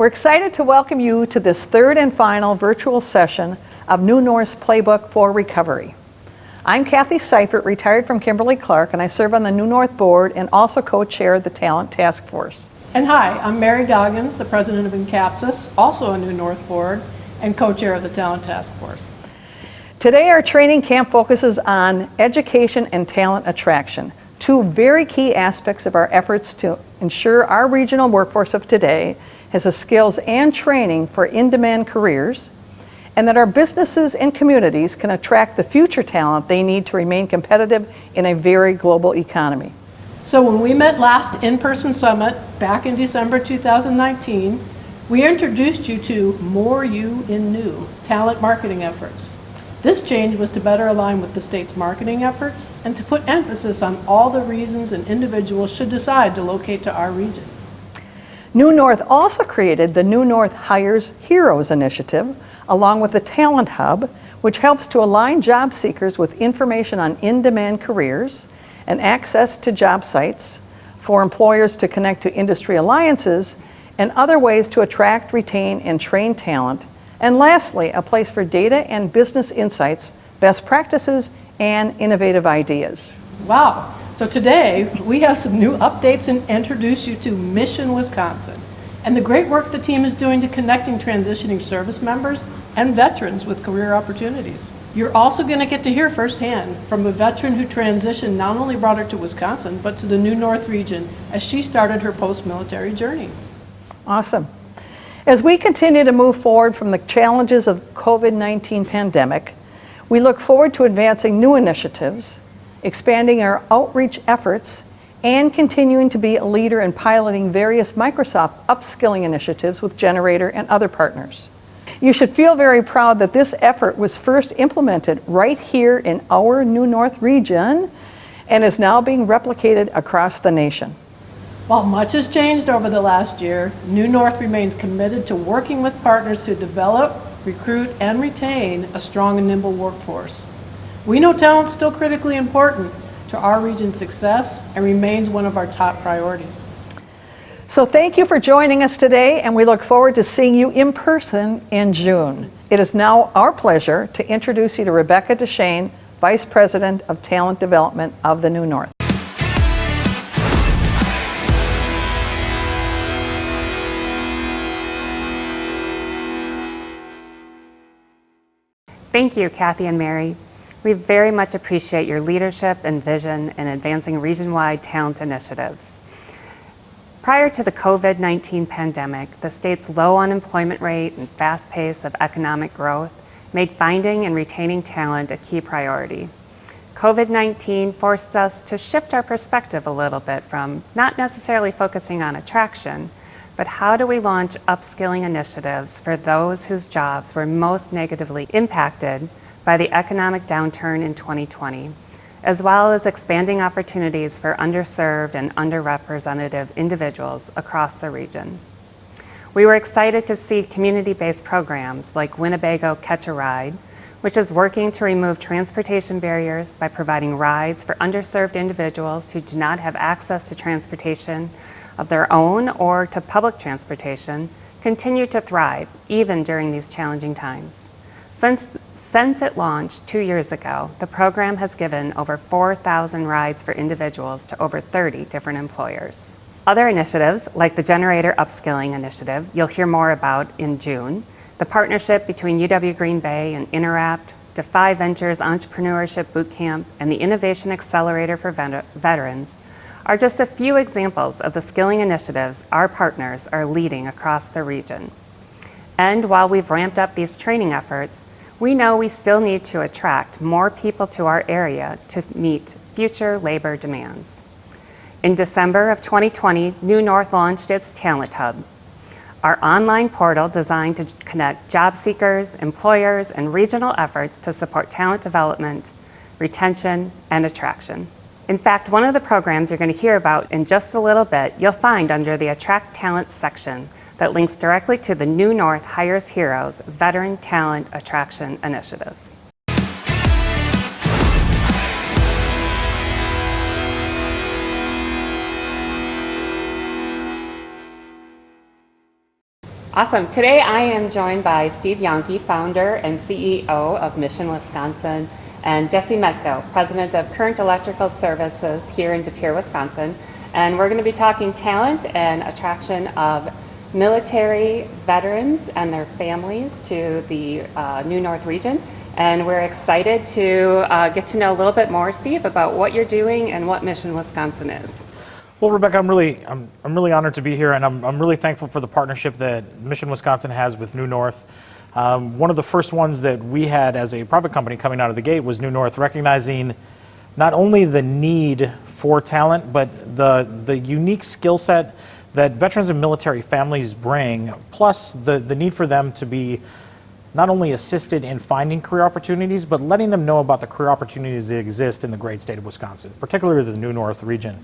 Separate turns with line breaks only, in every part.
We're excited to welcome you to this third and final virtual session of New North's Playbook for Recovery. I'm Kathy Seifert, retired from Kimberly-Clark, and I serve on the New North Board and also co-chair the Talent Task Force.
And hi, I'm Mary Goggins, the president of NCAPSIS, also a New North Board, and co-chair of the Talent Task Force.
Today our training camp focuses on education and talent attraction, two very key aspects of our efforts to ensure our regional workforce of today has the skills and training for in-demand careers, and that our businesses and communities can attract the future talent they need to remain competitive in a very global economy.
So when we met last in-person summit back in December 2019, we introduced you to More You in New talent marketing efforts. This change was to better align with the state's marketing efforts and to put emphasis on all the reasons an individual should decide to locate to our region.
New North also created the New North Hires Heroes initiative, along with the Talent Hub, which helps to align job seekers with information on in-demand careers and access to job sites for employers to connect to industry alliances and other ways to attract, retain, and train talent. And lastly, a place for data and business insights, best practices, and innovative ideas.
Wow. So today, we have some new updates and introduce you to Mission Wisconsin and the great work the team is doing to connecting transitioning service members and veterans with career opportunities. You're also going to get to hear firsthand from a veteran who transitioned not only brought her to Wisconsin, but to the New North region as she started her post-military journey.
Awesome. As we continue to move forward from the challenges of the COVID-19 pandemic, we look forward to advancing new initiatives, expanding our outreach efforts, and continuing to be a leader in piloting various Microsoft upskilling initiatives with Generator and other partners. You should feel very proud that this effort was first implemented right here in our New North region and is now being replicated across the nation.
While much has changed over the last year, New North remains committed to working with partners to develop, recruit, and retain a strong and nimble workforce. We know talent is still critically important to our region's success and remains one of our top priorities.
So thank you for joining us today, and we look forward to seeing you in person in June. It is now our pleasure to introduce you to Rebecca DeShane, Vice President of Talent Development of the New North.
Thank you, Kathy and Mary. We very much appreciate your leadership and vision in advancing region-wide talent initiatives. Prior to the COVID-19 pandemic, the state's low unemployment rate and fast pace of economic growth made finding and retaining talent a key priority. COVID-19 forced us to shift our perspective a little bit from not necessarily focusing on attraction, but how do we launch upskilling initiatives for those whose jobs were most negatively impacted by the economic downturn in 2020, as well as expanding opportunities for underserved and underrepresented individuals across the region. We were excited to see community-based programs like Winnebago Catch a Ride, which is working to remove transportation barriers by providing rides for underserved individuals who do not have access to transportation of their own or to public transportation, continue to thrive even during these challenging times. Since it launched 2 years ago, the program has given over 4,000 rides for individuals to over 30 different employers. Other initiatives, like the Generator Upskilling Initiative, you'll hear more about in June, the partnership between UW Green Bay and Interact, Defy Ventures Entrepreneurship Bootcamp, and the Innovation Accelerator for Veterans, are just a few examples of the skilling initiatives our partners are leading across the region. And while we've ramped up these training efforts, we know we still need to attract more people to our area to meet future labor demands. In December of 2020, New North launched its Talent Hub, our online portal designed to connect job seekers, employers, and regional efforts to support talent development, retention, and attraction. In fact, one of the programs you're going to hear about in just a little bit, you'll find under the Attract Talent section that links directly to the New North Hires Heroes Veteran Talent Attraction Initiative. Awesome. Today I am joined by Steve Yonke, founder and CEO of Mission Wisconsin, and Jesse Metko, president of Current Electrical Services here in De Pere, Wisconsin. And we're going to be talking talent and attraction of military veterans and their families to the New North region. And we're excited to get to know a little bit more, Steve, about what you're doing and what Mission Wisconsin is.
Well, Rebecca, I'm really honored to be here, and I'm really thankful for the partnership that Mission Wisconsin has with New North. One of the first ones that we had as a private company coming out of the gate was New North, recognizing not only the need for talent, but the unique skill set that veterans and military families bring, plus the need for them to be not only assisted in finding career opportunities, but letting them know about the career opportunities that exist in the great state of Wisconsin, particularly the New North region.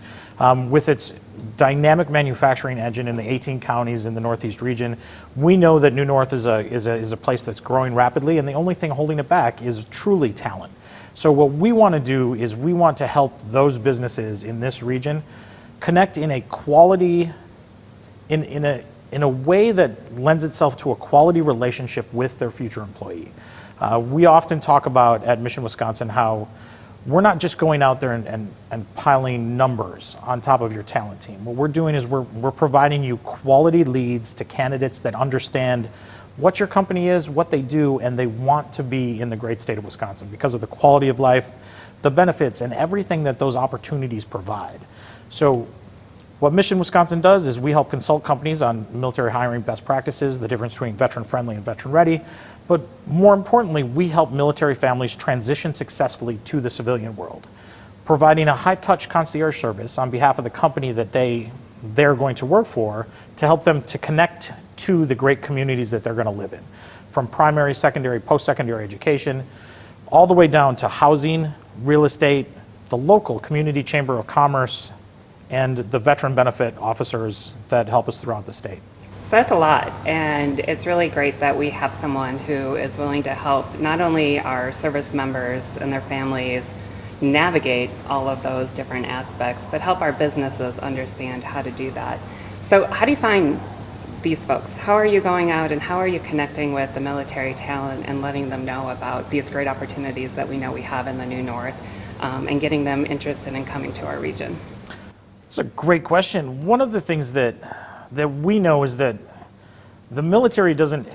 With its dynamic manufacturing engine in the 18 counties in the Northeast region, we know that New North is a place that's growing rapidly, and the only thing holding it back is truly talent. So what we want to do is we want to help those businesses in this region connect in a quality, in a way that lends itself to a quality relationship with their future employee. We often talk about at Mission Wisconsin how we're not just going out there and piling numbers on top of your talent team. What we're doing is we're providing you quality leads to candidates that understand what your company is, what they do, and they want to be in the great state of Wisconsin because of the quality of life, the benefits, and everything that those opportunities provide. So what Mission Wisconsin does is we help consult companies on military hiring best practices, the difference between veteran-friendly and veteran-ready, but more importantly, we help military families transition successfully to the civilian world, providing a high-touch concierge service on behalf of the company that they're going to work for to help them to connect to the great communities that they're going to live in, from primary, secondary, post-secondary education, all the way down to housing, real estate, the local community chamber of commerce, and the veteran benefit officers that help us throughout the state.
So that's a lot, and it's really great that we have someone who is willing to help not only our service members and their families navigate all of those different aspects, but help our businesses understand how to do that. So how do you find these folks? How are you going out and how are you connecting with the military talent and letting them know about these great opportunities that we know we have in the New North, and getting them interested in coming to our region?
It's a great question. One of the things that we know is that the military doesn't,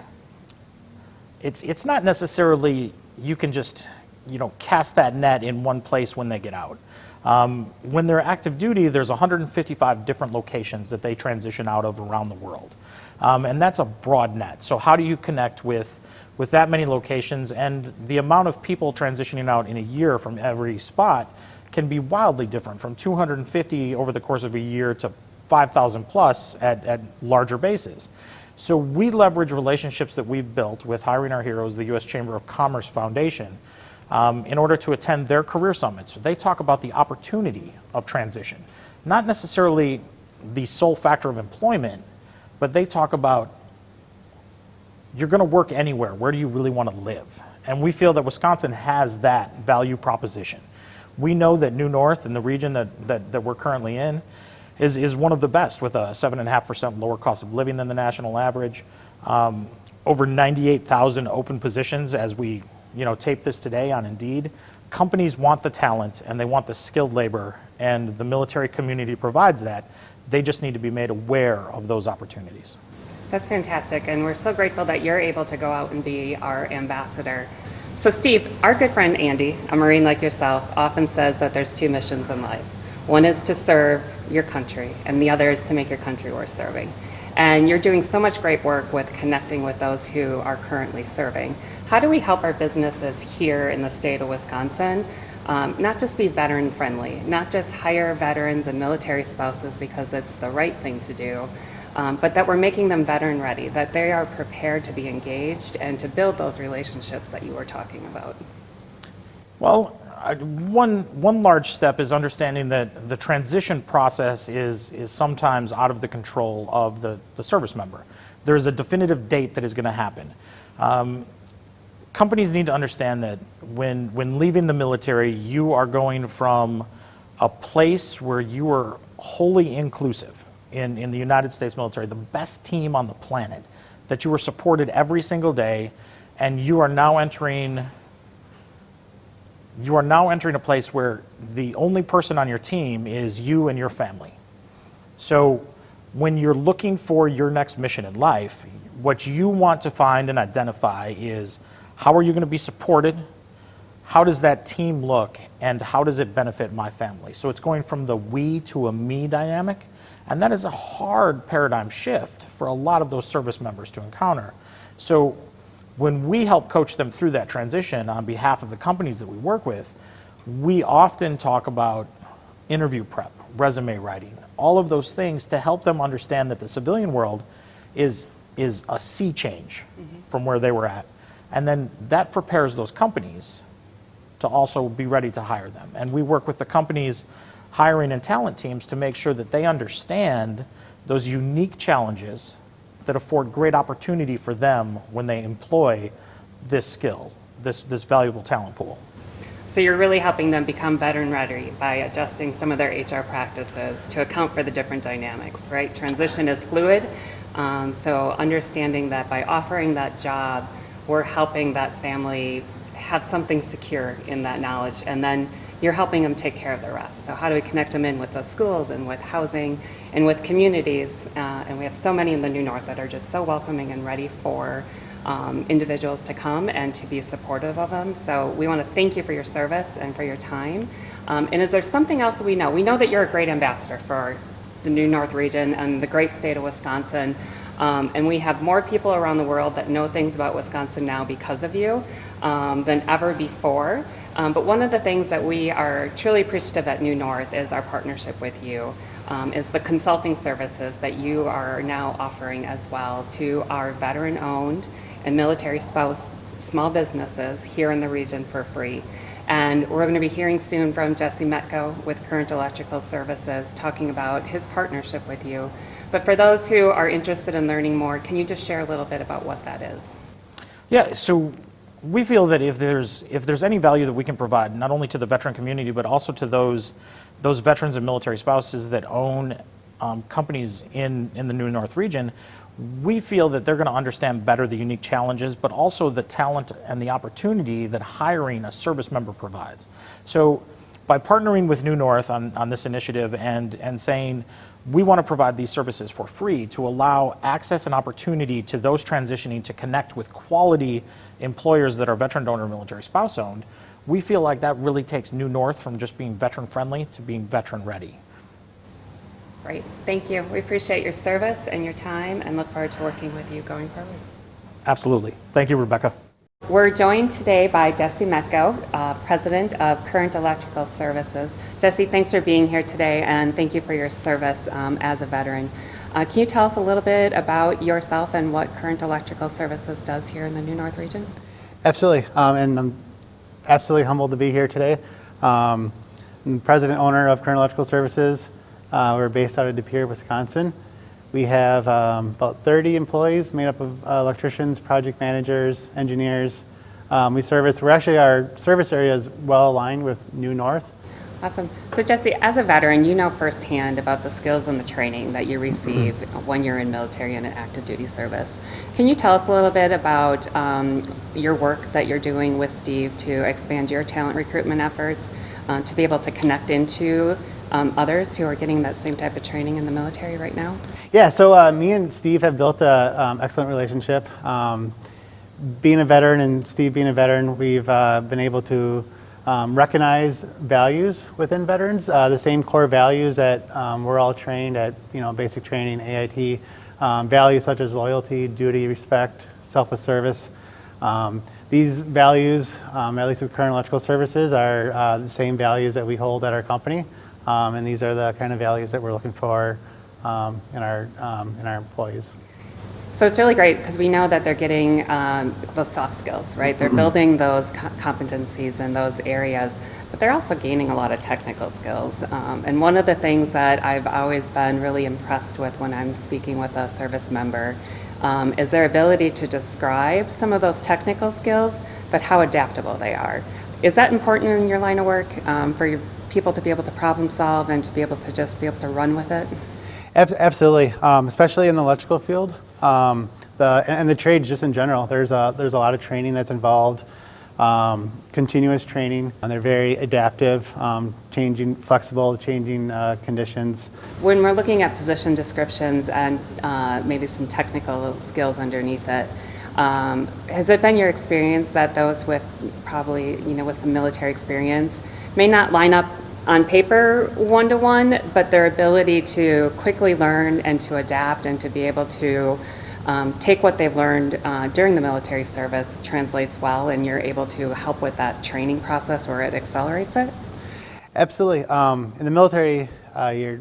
it's not necessarily you can just, cast that net in one place when they get out. When they're active duty, there's 155 different locations that they transition out of around the world. And that's a broad net. So how do you connect with that many locations? And the amount of people transitioning out in a year from every spot can be wildly different, from 250 over the course of a year to 5,000 plus at larger bases. So we leverage relationships that we've built with Hiring Our Heroes, the U.S. Chamber of Commerce Foundation, in order to attend their career summits. They talk about the opportunity of transition, not necessarily the sole factor of employment, but they talk about you're going to work anywhere. Where do you really want to live? And we feel that Wisconsin has that value proposition. We know that New North and the region that we're currently in is one of the best, with a 7.5% lower cost of living than the national average. Over 98,000 open positions as we tape this today on Indeed. Companies want the talent and they want the skilled labor, and the military community provides that. They just need to be made aware of those opportunities.
That's fantastic, and we're so grateful that you're able to go out and be our ambassador. So Steve, our good friend Andy, a Marine like yourself, often says that there's two missions in life. One is to serve your country, and the other is to make your country worth serving. And you're doing so much great work with connecting with those who are currently serving. How do we help our businesses here in the state of Wisconsin not just be veteran friendly, not just hire veterans and military spouses because it's the right thing to do, but that we're making them veteran ready, that they are prepared to be engaged and to build those relationships that you were talking about?
Well, one large step is understanding that the transition process is sometimes out of the control of the service member. There's a definitive date that is going to happen. Companies need to understand that when leaving the military, you are going from a place where you are wholly inclusive in the United States military, the best team on the planet, that you are supported every single day, and you are now entering a place where the only person on your team is you and your family. So when you're looking for your next mission in life, what you want to find and identify is, how are you going to be supported? How does that team look? And how does it benefit my family? So it's going from the we to a me dynamic. And that is a hard paradigm shift for a lot of those service members to encounter. So when we help coach them through that transition on behalf of the companies that we work with, we often talk about interview prep, resume writing, all of those things to help them understand that the civilian world is a sea change from where they were at. And then that prepares those companies to also be ready to hire them. And we work with the companies' hiring and talent teams to make sure that they understand those unique challenges that afford great opportunity for them when they employ this skill, this valuable talent pool.
So you're really helping them become veteran ready by adjusting some of their HR practices to account for the different dynamics, right? Transition is fluid, so understanding that by offering that job, we're helping that family have something secure in that knowledge, and then you're helping them take care of the rest. So how do we connect them in with the schools and with housing and with communities? And we have so many in the New North that are just so welcoming and ready for individuals to come and to be supportive of them. So we want to thank you for your service and for your time. And is there something else that we know? We know that you're a great ambassador for the New North region and the great state of Wisconsin. And we have more people around the world that know things about Wisconsin now because of you than ever before. But one of the things that we are truly appreciative at New North is our partnership with you, is the consulting services that you are now offering as well to our veteran-owned and military spouse small businesses here in the region for free. And we're going to be hearing soon from Jesse Metko with Current Electrical Services talking about his partnership with you. But for those who are interested in learning more, can you just share a little bit about what that is?
Yeah, so we feel that if there's any value that we can provide, not only to the veteran community, but also to those veterans and military spouses that own companies in the New North region, we feel that they're going to understand better the unique challenges, but also the talent and the opportunity that hiring a service member provides. So by partnering with New North on this initiative and saying, we want to provide these services for free to allow access and opportunity to those transitioning to connect with quality employers that are veteran donor military spouse owned, we feel like that really takes New North from just being veteran friendly to being veteran ready.
Great, thank you. We appreciate your service and your time and look forward to working with you going forward.
Absolutely. Thank you, Rebecca.
We're joined today by Jesse Metko, President of Current Electrical Services. Jesse, thanks for being here today, and thank you for your service as a veteran. Can you tell us a little bit about yourself and what Current Electrical Services does here in the New North region?
Absolutely, and I'm absolutely humbled to be here today. I'm the president owner of Current Electrical Services. We're based out of De Pere, Wisconsin. We have about 30 employees made up of electricians, project managers, engineers. Our service area is well aligned with New North.
Awesome. So Jesse, as a veteran, you know firsthand about the skills and the training that you receive when you're in military and in active duty service. Can you tell us a little bit about your work that you're doing with Steve to expand your talent recruitment efforts, to be able to connect into others who are getting that same type of training in the military right now?
Yeah, so me and Steve have built an excellent relationship. Being a veteran and Steve being a veteran, we've been able to recognize values within veterans, the same core values that we're all trained at, basic training, AIT, values such as loyalty, duty, respect, selfless service. These values, at least with Current Electrical Services, are the same values that we hold at our company. And these are the kind of values that we're looking for in our employees.
So it's really great because we know that they're getting those soft skills, right? They're building those competencies in those areas, but they're also gaining a lot of technical skills. And one of the things that I've always been really impressed with when I'm speaking with a service member is their ability to describe some of those technical skills, but how adaptable they are. Is that important in your line of work for your people to be able to problem solve and to be able to just be able to run with it?
Absolutely, especially in the electrical field. the trades just in general. There's a lot of training that's involved, continuous training, and they're very adaptive, flexible, changing conditions.
When we're looking at position descriptions and maybe some technical skills underneath it, has it been your experience that those with probably, with some military experience may not line up on paper one-to-one, but their ability to quickly learn and to adapt and to be able to take what they've learned during the military service translates well, and you're able to help with that training process where it accelerates it?
Absolutely. In the military, you're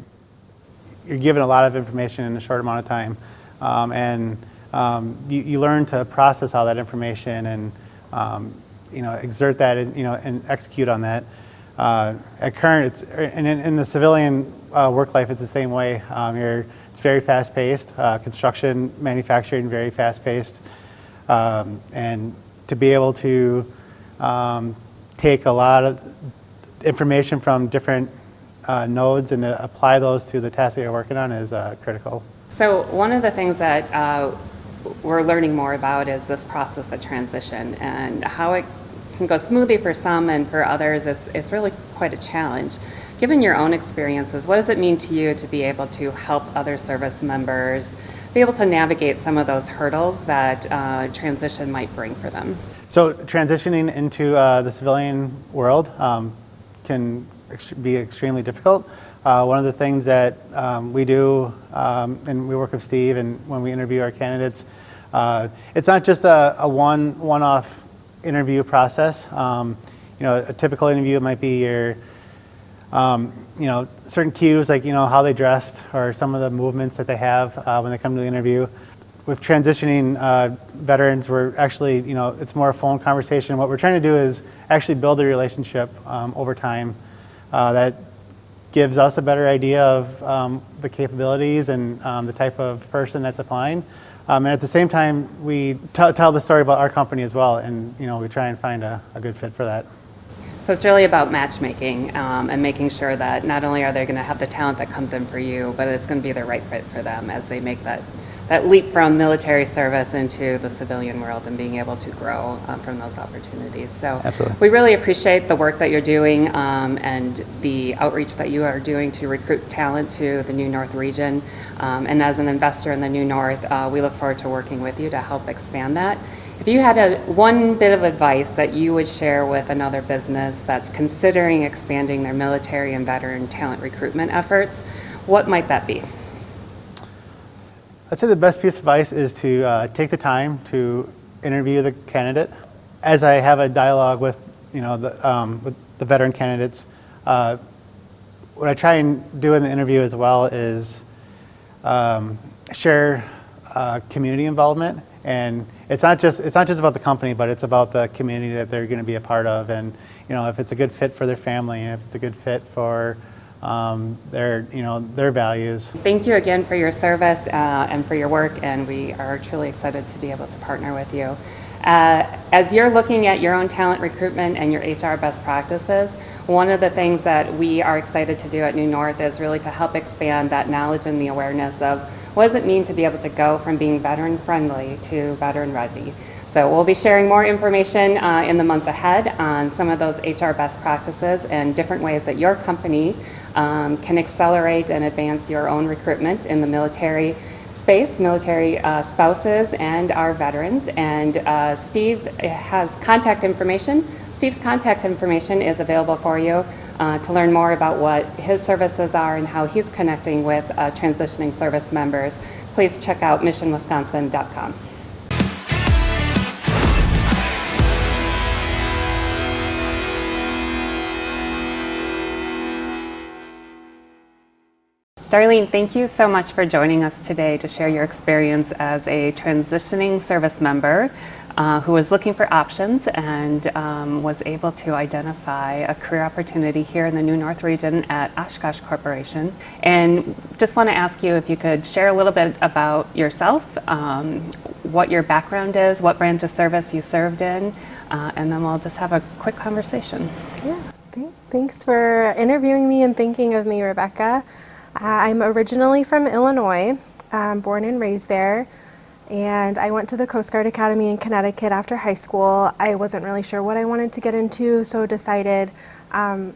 given a lot of information in a short amount of time, and you learn to process all that information and exert that and execute on that. At current, in the civilian work life, it's the same way. It's very fast-paced. Construction, manufacturing, very fast-paced, and to be able to take a lot of information from different nodes and to apply those to the tasks that you're working on is critical. So
one of the things that we're learning more about is this process of transition and how it can go smoothly for some, and for others it's really quite a challenge. Given your own experiences, what does it mean to you to be able to help other service members be able to navigate some of those hurdles that transition might bring for them? So transitioning into the civilian world can be extremely difficult. One of the things that we do, and we work with Steve, and when we interview our candidates, it's not just a one-off interview process. A typical interview might be your, certain cues, like how they dressed or some of the movements that they have when they come to the interview. With transitioning veterans, we're actually, it's more a phone conversation. What we're trying to do is actually build a relationship over time that gives us a better idea of the capabilities and the type of person that's applying. And at the same time, we tell the story about our company as well, and we try and find a good fit for that. So it's really about matchmaking and making sure that not only are they going to have the talent that comes in for you, but it's going to be the right fit for them as they make that leap from military service into the civilian world and being able to grow from those opportunities. So absolutely, we really appreciate the work that you're doing and the outreach that you are doing to recruit talent to the New North region. And as an investor in the New North, we look forward to working with you to help expand that. If you had one bit of advice that you would share with another business that's considering expanding their military and veteran talent recruitment efforts, what might that be? I'd say the best piece of advice is to take the time to interview the candidate. As I have a dialogue with, with the veteran candidates, what I try and do in the interview as well is share community involvement, and it's not just about the company, but it's about the community that they're going to be a part of, and if it's a good fit for their family, and if it's a good fit for their values. Thank you again for your service and for your work, and we are truly excited to be able to partner with you. As you're looking at your own talent recruitment and your HR best practices, one of the things that we are excited to do at New North is really to help expand that knowledge and the awareness of what does it mean to be able to go from being veteran friendly to veteran ready. So we'll be sharing more information in the months ahead on some of those HR best practices and different ways that your company can accelerate and advance your own recruitment in the military space, military spouses and our veterans. And Steve has contact information. Steve's contact information is available for you to learn more about what his services are and how he's connecting with transitioning service members. Please check out missionwisconsin.com. Darlene, thank you so much for joining us today to share your experience as a transitioning service member who was looking for options and was able to identify a career opportunity here in the New North region at Oshkosh Corporation. And just want to ask you if you could share a little bit about yourself, what your background is, what branch of service you served in, and then we'll just have a quick conversation.
Yeah, thanks for interviewing me and thinking of me, Rebecca. I'm originally from Illinois, born and raised there. And I went to the Coast Guard Academy in Connecticut after high school. I wasn't really sure what I wanted to get into, so decided,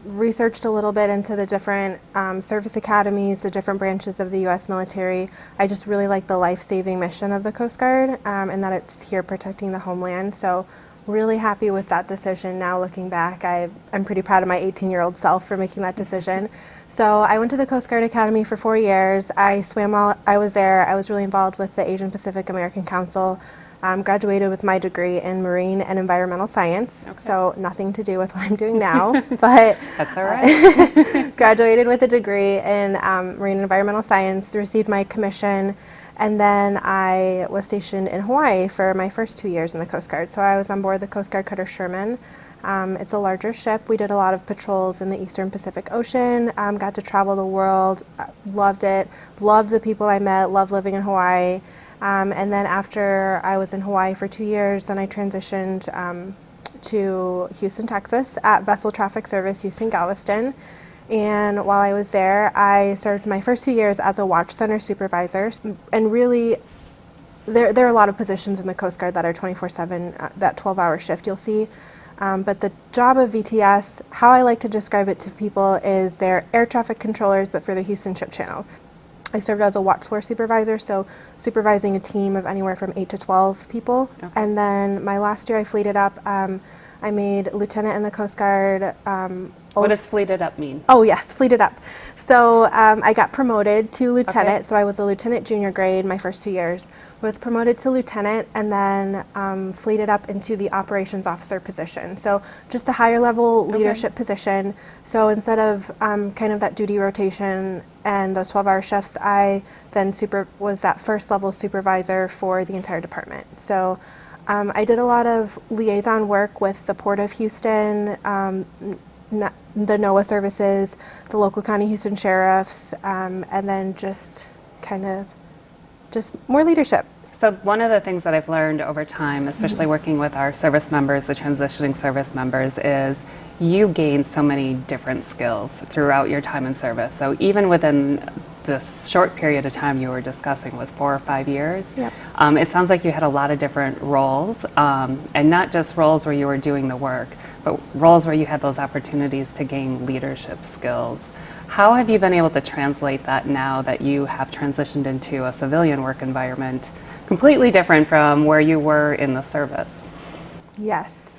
researched a little bit into the different service academies, the different branches of the U.S. military. I just really like the life-saving mission of the Coast Guard, and that it's here protecting the homeland. So really happy with that decision. Now looking back, I'm pretty proud of my 18-year-old self for making that decision. So I went to the Coast Guard Academy for 4 years. I swam while I was there. I was really involved with the Asian Pacific American Council. Graduated with my degree in marine and environmental science.
Okay.
So nothing to do with what I'm doing now, but
That's all right.
graduated with a degree in marine and environmental science, received my commission, and then I was stationed in Hawaii for my first 2 years in the Coast Guard. So I was on board the Coast Guard cutter Sherman. It's a larger ship. We did a lot of patrols in the Eastern Pacific Ocean, got to travel the world, loved it, loved the people I met, loved living in Hawaii. And then after I was in Hawaii for 2 years, then I transitioned to Houston, Texas at Vessel Traffic Service, Houston Galveston. And while I was there, I served my first 2 years as a watch center supervisor. And really, there are a lot of positions in the Coast Guard that are 24/7, that 12-hour shift you'll see. But the job of VTS, how I like to describe it to people, is they're air traffic controllers, but for the Houston Ship Channel. I served as a watch floor supervisor, so supervising a team of anywhere from 8 to 12 people.
Okay.
And then my last year I fleeted up. I made lieutenant in the Coast Guard.
What does fleeted up mean?
Oh yes, fleeted up. So I got promoted to lieutenant.
Okay.
So I was a lieutenant junior grade my first 2 years. Was promoted to lieutenant and then fleeted up into the operations officer position. So just a higher level leadership position. So instead of kind of that duty rotation and those 12-hour shifts, I then was that first level supervisor for the entire department. So I did a lot of liaison work with the Port of Houston, the NOAA services, the local county Houston sheriffs, and then just more leadership.
So one of the things that I've learned over time, especially working with our service members, the transitioning service members, is you gain so many different skills throughout your time in service. So even within this short period of time you were discussing with 4 or 5 years,
Yep.
It sounds like you had a lot of different roles, and not just roles where you were doing the work, but roles where you had those opportunities to gain leadership skills. How have you been able to translate that now that you have transitioned into a civilian work environment completely different from where you were in the service?
Yes.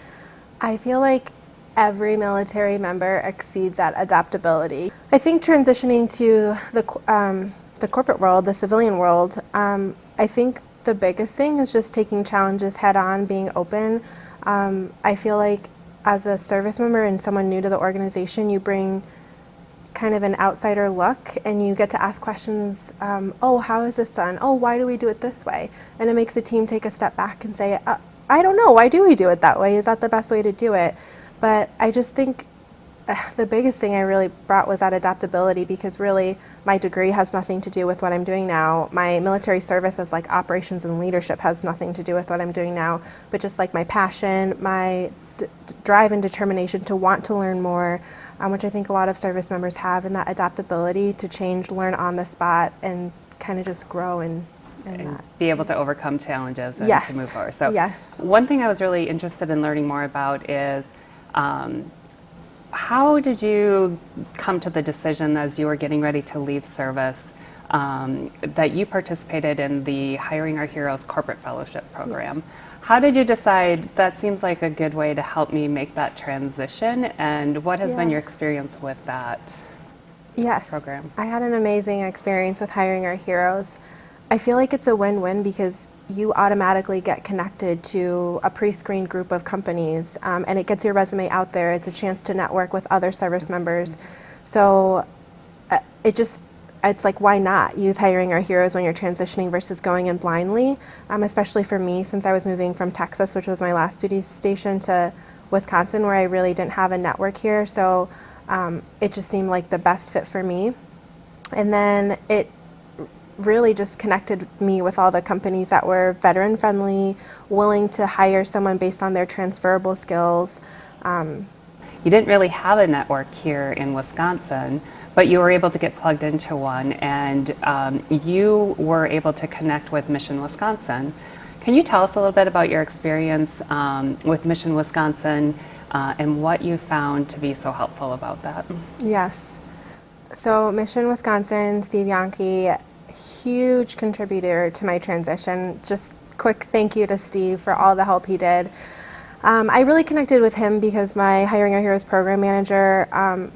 I feel like every military member exceeds at adaptability. I think transitioning to the corporate world, the civilian world, I think the biggest thing is just taking challenges head on, being open. I feel like as a service member and someone new to the organization, you bring kind of an outsider look and you get to ask questions. Oh, how is this done? Oh, why do we do it this way? And it makes the team take a step back and say, I don't know, why do we do it that way? Is that the best way to do it? But I just think the biggest thing I really brought was that adaptability, because really my degree has nothing to do with what I'm doing now. My military service as like operations and leadership has nothing to do with what I'm doing now, but just like my passion, my drive and determination to want to learn more, which I think a lot of service members have, and that adaptability to change, learn on the spot, and kind of just grow and that.
Be able to overcome challenges and
Yes.
to move forward. So
Yes.
one thing I was really interested in learning more about is how did you come to the decision as you were getting ready to leave service that you participated in the Hiring Our Heroes Corporate Fellowship Program?
Yes.
How did you decide that seems like a good way to help me make that transition, and what has been
Yeah.
your experience with that
Yes.
program?
I had an amazing experience with Hiring Our Heroes. I feel like it's a win-win because you automatically get connected to a pre-screened group of companies, and it gets your resume out there. It's a chance to network with other service members. So it's like, why not use Hiring Our Heroes when you're transitioning versus going in blindly, especially for me, since I was moving from Texas, which was my last duty station, to Wisconsin, where I really didn't have a network here. So it just seemed like the best fit for me. And then it really just connected me with all the companies that were veteran friendly, willing to hire someone based on their transferable skills.
You didn't really have a network here in Wisconsin, but you were able to get plugged into one, and you were able to connect with Mission Wisconsin. Can you tell us a little bit about your experience with Mission Wisconsin and what you found to be so helpful about that?
Yes. So Mission Wisconsin, Steve Yankee, huge contributor to my transition. Just quick thank you to Steve for all the help he did. I really connected with him because my Hiring Our Heroes program manager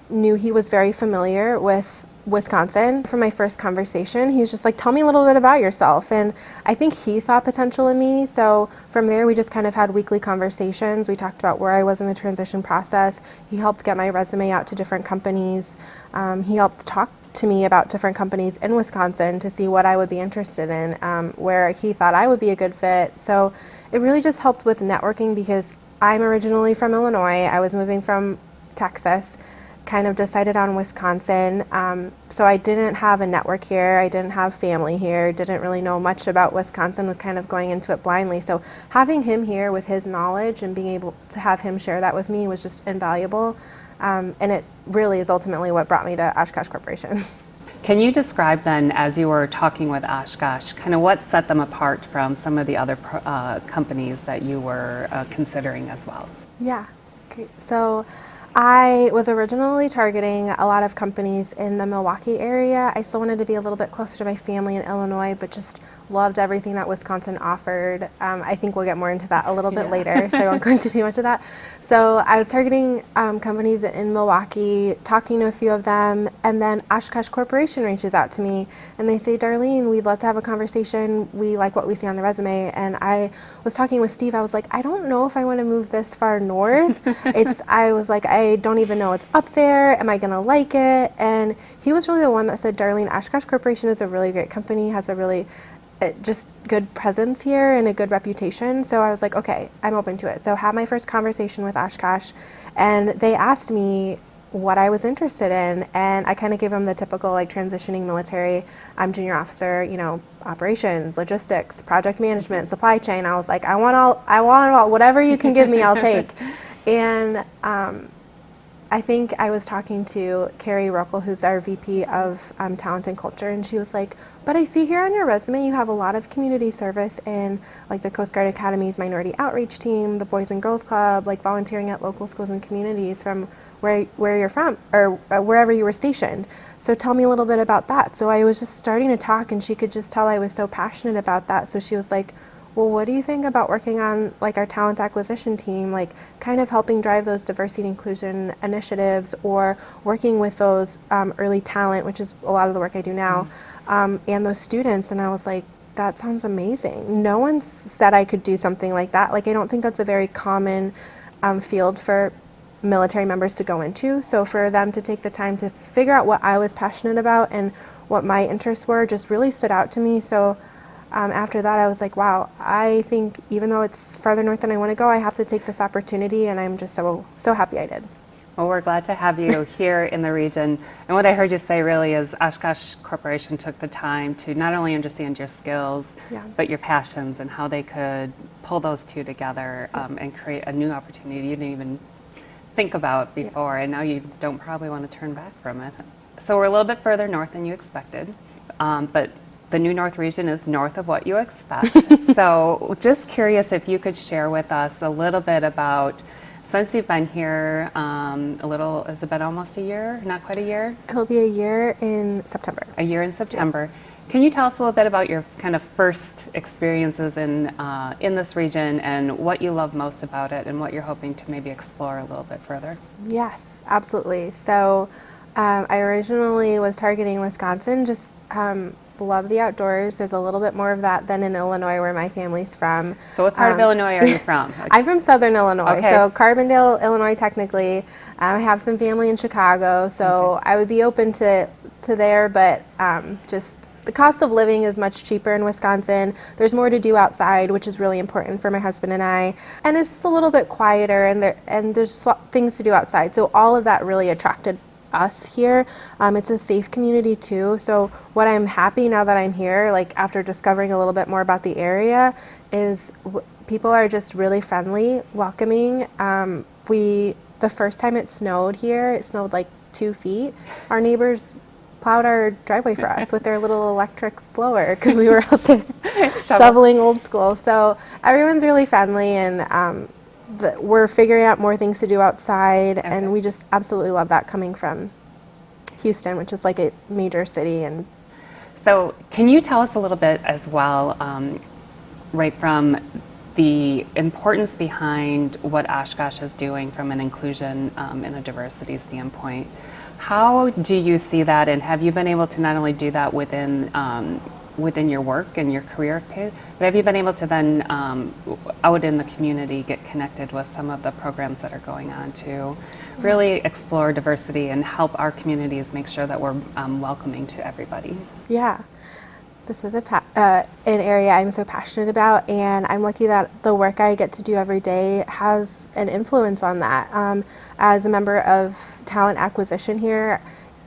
knew he was very familiar with Wisconsin. From my first conversation, he was just like, tell me a little bit about yourself. And I think he saw potential in me. So from there, we just kind of had weekly conversations. We talked about where I was in the transition process. He helped get my resume out to different companies. He helped talk to me about different companies in Wisconsin to see what I would be interested in, where he thought I would be a good fit. So it really just helped with networking because I'm originally from Illinois. I was moving from Texas, kind of decided on Wisconsin. So I didn't have a network here. I didn't have family here, didn't really know much about Wisconsin, was kind of going into it blindly. So having him here with his knowledge and being able to have him share that with me was just invaluable. And it really is ultimately what brought me to Oshkosh Corporation.
Can you describe then, as you were talking with Oshkosh, kind of what set them apart from some of the other companies that you were considering as well?
Yeah, great. So I was originally targeting a lot of companies in the Milwaukee area. I still wanted to be a little bit closer to my family in Illinois, but just loved everything that Wisconsin offered. I think we'll get more into that a little bit later, so I won't go into too much of that. So I was targeting companies in Milwaukee, talking to a few of them, and then Oshkosh Corporation reaches out to me, and they say, Darlene, we'd love to have a conversation. We like what we see on the resume. And I was talking with Steve. I was like, I don't know if I want to move this far north. I was like, I don't even know what's up there. Am I going to like it? And he was really the one that said, Darlene, Oshkosh Corporation is a really great company, has a really just good presence here and a good reputation. So I was like, okay, I'm open to it. So I had my first conversation with Oshkosh, and they asked me what I was interested in, and I kind of gave them the typical like transitioning military. I'm junior officer, you know, operations, logistics, project management, supply chain. I was like, I want all, whatever you can give me, I'll take. And I think I was talking to Carrie Rokel, who's our VP of Talent and Culture, and she was like, but I see here on your resume you have a lot of community service in like the Coast Guard Academy's Minority Outreach Team, the Boys and Girls Club, like volunteering at local schools and communities from where you're from or wherever you were stationed. So tell me a little bit about that. So I was just starting to talk, and she could just tell I was so passionate about that. So she was like, well, what do you think about working on like our talent acquisition team, like kind of helping drive those diversity and inclusion initiatives, or working with those early talent, which is a lot of the work I do now, and those students. And I was like, that sounds amazing. No one said I could do something like that. Like, I don't think that's a very common field for military members to go into. So for them to take the time to figure out what I was passionate about and what my interests were just really stood out to me. So after that, I was like, wow, I think even though it's farther north than I want to go, I have to take this opportunity, and I'm just so happy I did.
Well, we're glad to have you here in the region. And what I heard you say really is Oshkosh Corporation took the time to not only understand your skills, but your passions and how they could pull those two together and create a new opportunity you didn't even think about before, and now you don't probably want to turn back from it. So we're a little bit further north than you expected, but the New North region is north of what you expect. So just curious if you could share with us a little bit about, since you've been here has it been almost a year? Not quite a year?
It'll be a year in September.
A year in September. Yeah. Can you tell us a little bit about your kind of first experiences in this region and what you love most about it and what you're hoping to maybe explore a little bit further?
Yes, absolutely. So I originally was targeting Wisconsin, just love the outdoors. There's a little bit more of that than in Illinois, where my family's from.
So what part of Illinois are you from?
I'm from Southern Illinois,
okay.
So Carbondale, Illinois, technically. I have some family in Chicago, so I would be open to there, but just the cost of living is much cheaper in Wisconsin. There's more to do outside, which is really important for my husband and I. And it's just a little bit quieter, and there's things to do outside. So all of that really attracted us here. It's a safe community too. So what I'm happy now that I'm here, like after discovering a little bit more about the area, is people are just really friendly, welcoming. The first time it snowed here, it snowed like 2 feet, our neighbors plowed our driveway for us with their little electric blower because we were out there shoveling old school. So everyone's really friendly, and we're figuring out more things to do outside, and we just absolutely love that coming from Houston, which is like a major city. And
So can you tell us a little bit as well, right from the importance behind what Oshkosh is doing from an inclusion and a diversity standpoint? How do you see that, and have you been able to not only do that within your work and your career, but have you been able to then out in the community get connected with some of the programs that are going on to really explore diversity and help our communities make sure that we're welcoming to everybody?
yeah, this is an area I'm so passionate about, and I'm lucky that the work I get to do every day has an influence on that. As a member of talent acquisition here,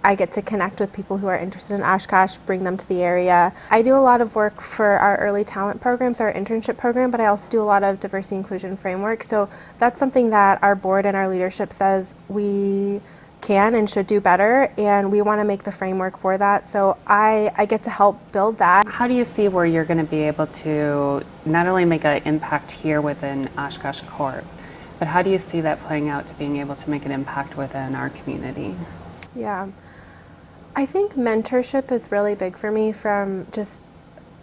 I get to connect with people who are interested in Oshkosh, bring them to the area. I do a lot of work for our early talent programs, our internship program, but I also do a lot of diversity inclusion framework. So that's something that our board and our leadership says we can and should do better, and we want to make the framework for that. So I get to help build that.
How do you see where you're going to be able to not only make an impact here within Oshkosh Corp, but how do you see that playing out to being able to make an impact within our community?
Yeah. I think mentorship is really big for me, from just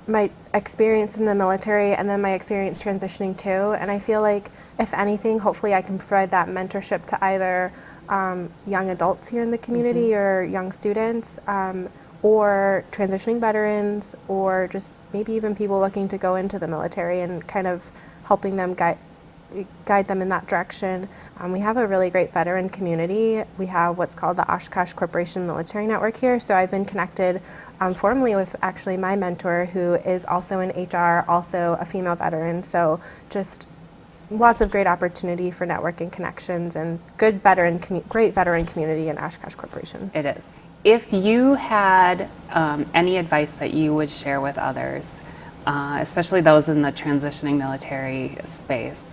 my experience in the military and then my experience transitioning too. And I feel like, if anything, hopefully I can provide that mentorship to either young adults here in the community or young students, or transitioning veterans, or just maybe even people looking to go into the military, and kind of helping them guide them in that direction. We have a really great veteran community. We have what's called the Oshkosh Corporation Military Network here. So I've been connected formally with actually my mentor, who is also in HR, also a female veteran. So just lots of great opportunity for networking connections, and great veteran community in Oshkosh Corporation.
It is. If you had any advice that you would share with others, especially those in the transitioning military space,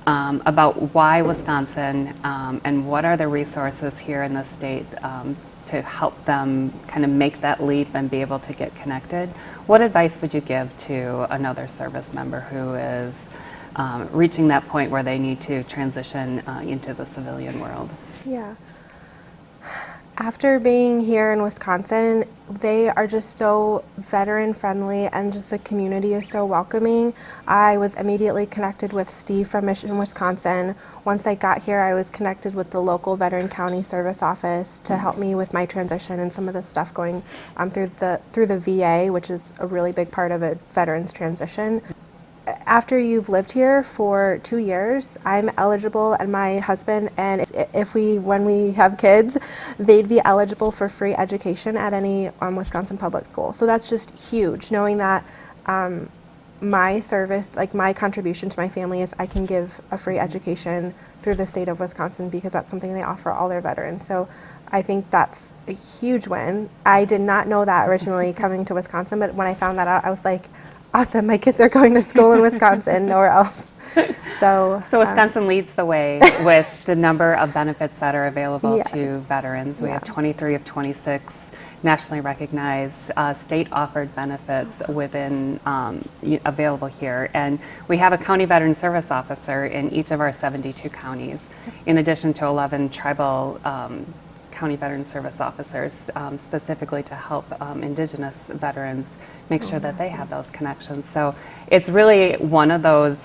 about why Wisconsin and what are the resources here in the state to help them kind of make that leap and be able to get connected, what advice would you give to another service member who is reaching that point where they need to transition into the civilian world?
Yeah. After being here in Wisconsin, they are just so veteran friendly, and just the community is so welcoming. I was immediately connected with Steve from Mission, Wisconsin. Once I got here, I was connected with the local veteran county service office to help me with my transition and some of the stuff going through the VA, which is a really big part of a veteran's transition. After you've lived here for 2 years, I'm eligible, and my husband, and when we have kids, they'd be eligible for free education at any Wisconsin public school. So that's just huge, knowing that my service, like my contribution to my family, is I can give a free education through the state of Wisconsin, because that's something they offer all their veterans. So I think that's a huge win. I did not know that originally coming to Wisconsin, but when I found that out, I was like, awesome, my kids are going to school in Wisconsin, nowhere else. So
Wisconsin leads the way with the number of benefits that are available to veterans. We have 23 of 26 nationally recognized state-offered benefits within available here. And we have a county veteran service officer in each of our 72 counties, in addition to 11 tribal county veteran service officers, specifically to help Indigenous veterans make sure that they have those connections. So it's really one of those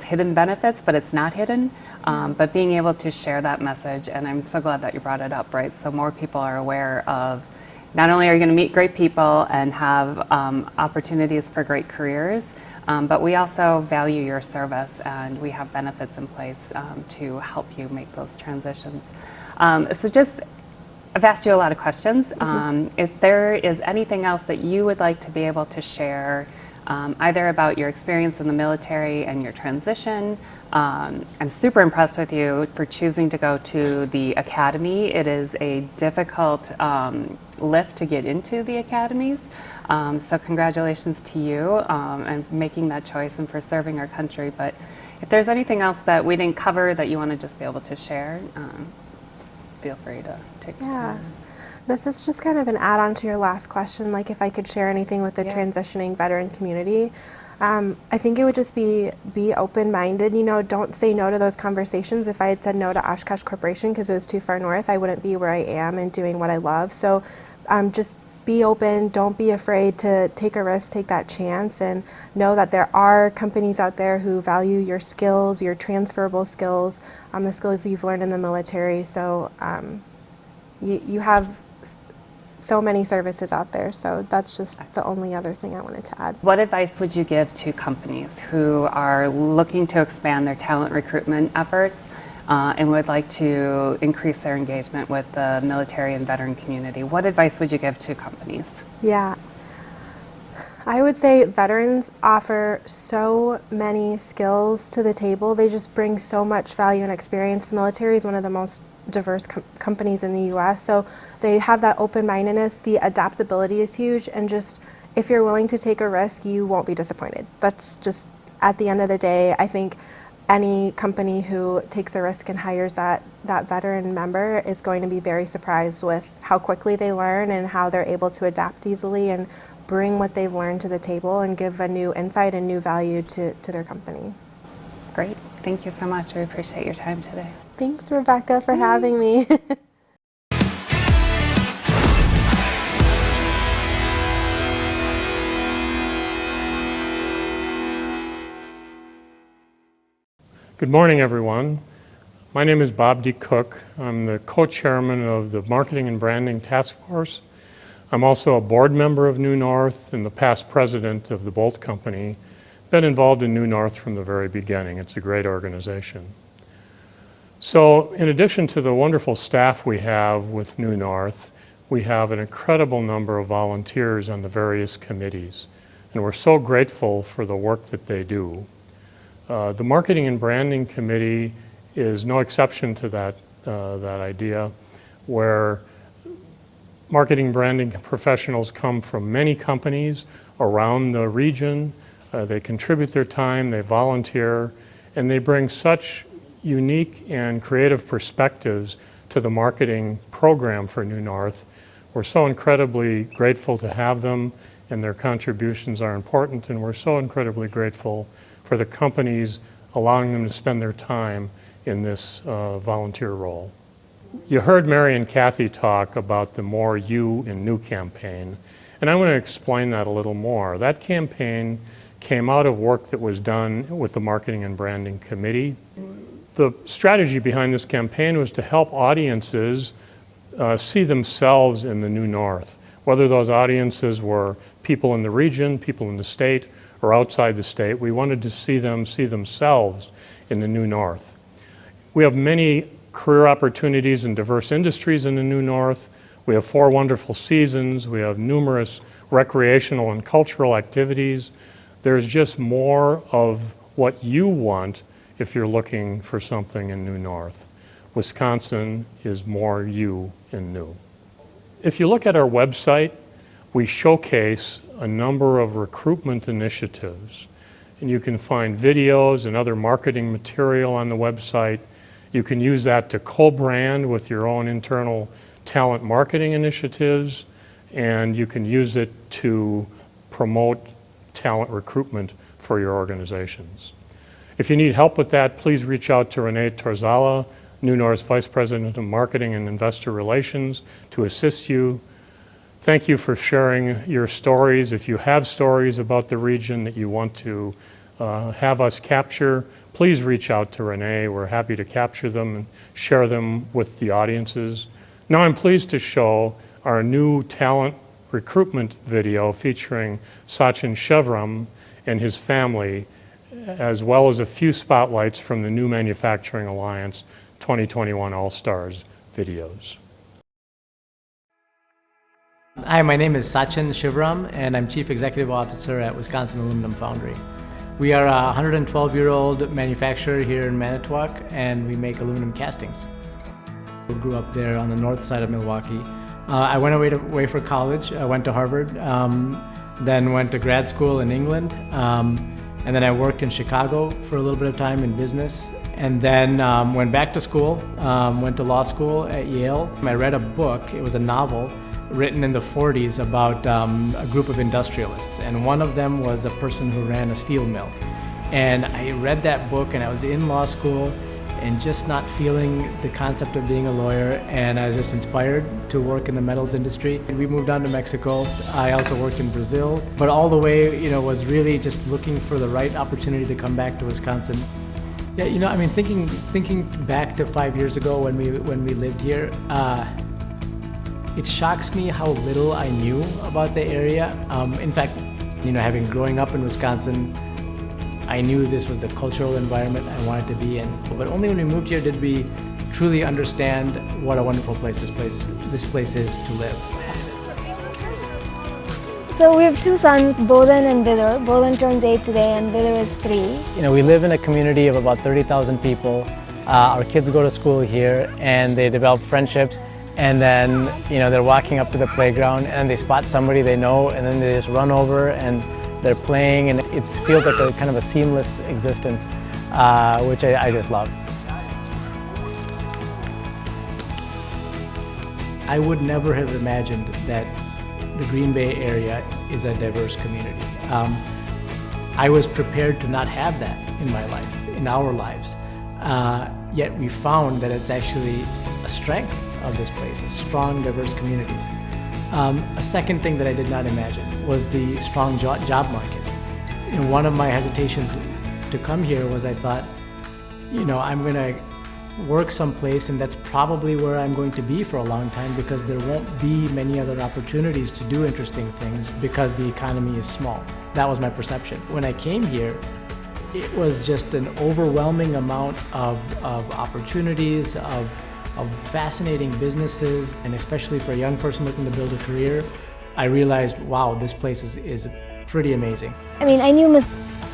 hidden benefits, but it's not hidden. But being able to share that message, and I'm so glad that you brought it up, right? So more people are aware of, not only are you going to meet great people and have opportunities for great careers, but we also value your service, and we have benefits in place to help you make those transitions. I've asked you a lot of questions. If there is anything else that you would like to be able to share, either about your experience in the military and your transition. I'm super impressed with you for choosing to go to the academy. It is a difficult lift to get into the academies. So congratulations to you and making that choice and for serving our country. But if there's anything else that we didn't cover that you want to just be able to share. feel free to take the
Yeah.
time.
This is just kind of an add-on to your last question, like if I could share anything with the
Yeah.
transitioning veteran community. I think it would just be open-minded, don't say no to those conversations. If I had said no to Oshkosh Corporation because it was too far north, I wouldn't be where I am and doing what I love. So just be open, don't be afraid to take a risk, take that chance, and know that there are companies out there who value your skills, your transferable skills, the skills you've learned in the military. So you have so many services out there, so that's just the only other thing I wanted to add.
What advice would you give to companies who are looking to expand their talent recruitment efforts and would like to increase their engagement with the military and veteran community? What advice would you give to companies?
Yeah, I would say veterans offer so many skills to the table. They just bring so much value and experience. The military is one of the most diverse companies in the US, so they have that open-mindedness. The adaptability is huge, and just if you're willing to take a risk, you won't be disappointed. That's just, at the end of the day, I think any company who takes a risk and hires that veteran member is going to be very surprised with how quickly they learn and how they're able to adapt easily and bring what they've learned to the table and give a new insight and new value to their company.
Great. Thank you so much. We appreciate your time today.
Thanks, Rebecca, for having me.
Good morning, everyone. My name is Bob D. Cook. I'm the co-chairman of the Marketing and Branding Task Force. I'm also a board member of New North and the past president of the Bolt Company. Been involved in New North from the very beginning. It's a great organization. So in addition to the wonderful staff we have with New North, we have an incredible number of volunteers on the various committees, and we're so grateful for the work that they do. The Marketing and Branding Committee is no exception to that idea, where marketing branding professionals come from many companies around the region. They contribute their time, they volunteer, and they bring such unique and creative perspectives to the marketing program for New North. We're so incredibly grateful to have them, and their contributions are important, and we're so incredibly grateful for the companies allowing them to spend their time in this volunteer role. You heard Mary and Kathy talk about the More You in New campaign, and I want to explain that a little more. That campaign came out of work that was done with the Marketing and Branding Committee. The strategy behind this campaign was to help audiences see themselves in the New North, whether those audiences were people in the region, people in the state, or outside the state. We wanted to see them see themselves in the New North. We have many career opportunities in diverse industries in the New North. We have 4 wonderful seasons. We have numerous recreational and cultural activities. There's just more of what you want if you're looking for something in New North. Wisconsin is more you in new. If you look at our website, we showcase a number of recruitment initiatives, and you can find videos and other marketing material on the website. You can use that to co-brand with your own internal talent marketing initiatives, and you can use it to promote talent recruitment for your organizations. If you need help with that, please reach out to Renee Torzala, New North's Vice President of Marketing and Investor Relations, to assist you. Thank you for sharing your stories. If you have stories about the region that you want to have us capture, please reach out to Renee. We're happy to capture them and share them with the audiences. Now I'm pleased to show our new talent recruitment video featuring Sachin Shevram and his family, as well as a few spotlights from the New Manufacturing Alliance 2021 All-Stars videos.
Hi, my name is Sachin Shivram, and I'm Chief Executive Officer at Wisconsin Aluminum Foundry. We are a 112-year-old manufacturer here in Manitowoc, and we make aluminum castings. We grew up there on the north side of Milwaukee. I went away for college. I went to Harvard, then went to grad school in England, and then I worked in Chicago for a little bit of time in business, And then went back to school, went to law school at Yale. I read a book, it was a novel, written in the 40s about a group of industrialists. And one of them was a person who ran a steel mill. And I read that book and I was in law school and just not feeling the concept of being a lawyer, and I was just inspired to work in the metals industry. We moved on to Mexico. I also worked in Brazil, but all the way, was really just looking for the right opportunity to come back to Wisconsin. Yeah, thinking back to 5 years ago when we lived here, it shocks me how little I knew about the area. In fact, having growing up in Wisconsin, I knew this was the cultural environment I wanted to be in. But only when we moved here did we truly understand what a wonderful place this place is to live.
So we have two sons, Bodhan and Vidar. Bodhan turns 8 today and Vidar is 3.
We live in a community of about 30,000 people. Our kids go to school here and they develop friendships, and then they're walking up to the playground and they spot somebody they know, and then they just run over and they're playing, and it feels like a kind of a seamless existence, which I just love. I would never have imagined that the Green Bay area is a diverse community. I was prepared to not have that in my life, in our lives. Yet we found that it's actually a strength of this place, strong, diverse communities. A second thing that I did not imagine was the strong job market. One of my hesitations to come here was I thought, I'm going to work someplace and that's probably where I'm going to be for a long time, because there won't be many other opportunities to do interesting things because the economy is small. That was my perception. When I came here, it was just an overwhelming amount of opportunities, of fascinating businesses, and especially for a young person looking to build a career, I realized, wow, this place is pretty amazing.
I knew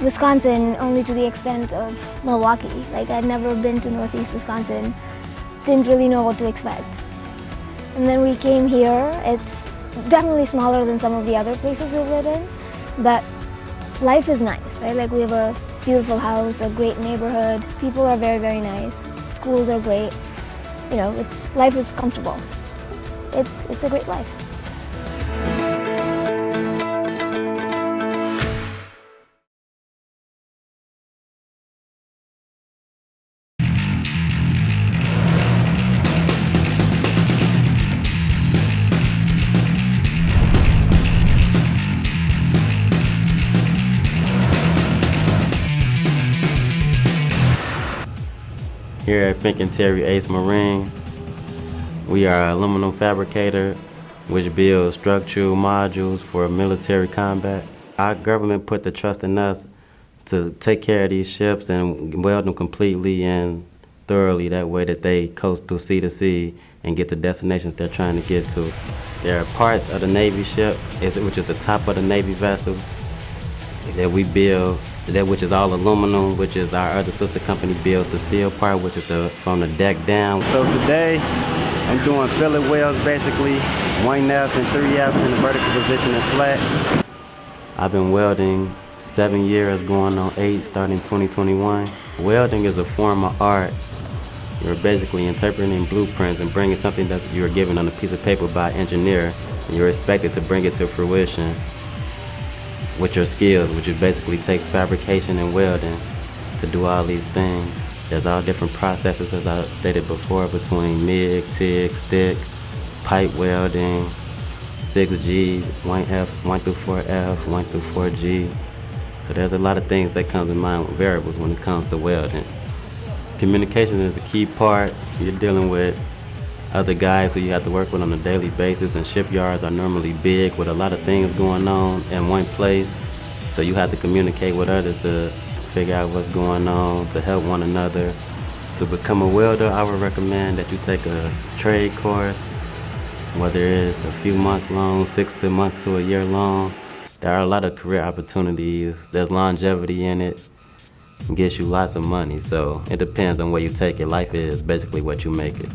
Wisconsin only to the extent of Milwaukee. I'd never been to Northeast Wisconsin, didn't really know what to expect. And then we came here. It's definitely smaller than some of the other places we've lived in, but life is nice, right? We have a beautiful house, a great neighborhood. People are very, very nice. Schools are great. Life is comfortable. It's a great life.
Here at Fink and Terry Ace Marine, we are an aluminum fabricator which builds structural modules for military combat. Our government put the trust in us to take care of these ships and weld them completely and thoroughly, that way that they coast through sea to sea and get to destinations they're trying to get to. There are parts of the Navy ship, which is the top of the Navy vessel, that we build, which is all aluminum, which is our other sister company builds the steel part, which is from the deck down. So today, I'm doing fillet welds, basically 1F and 3F in the vertical position and flat. I've been welding 7 years, going on 8, starting 2021. Welding is a form of art. You're basically interpreting blueprints and bringing something that you're given on a piece of paper by an engineer, and you're expected to bring it to fruition with your skills, which basically takes fabrication and welding to do all these things. There's all different processes, as I stated before, between MIG, TIG, stick, pipe welding, 6G, 1F, 1 through 4F, 1 through 4G. So there's a lot of things that come to mind with variables when it comes to welding. Communication is a key part. You're dealing with other guys who you have to work with on a daily basis, and shipyards are normally big with a lot of things going on in one place. So you have to communicate with others to figure out what's going on, to help one another. To become a welder, I would recommend that you take a trade course, whether it's a few months long, 6 months to a year long. There are a lot of career opportunities. There's longevity in it. It gets you lots of money, so it depends on where you take it. Life is basically what you make it.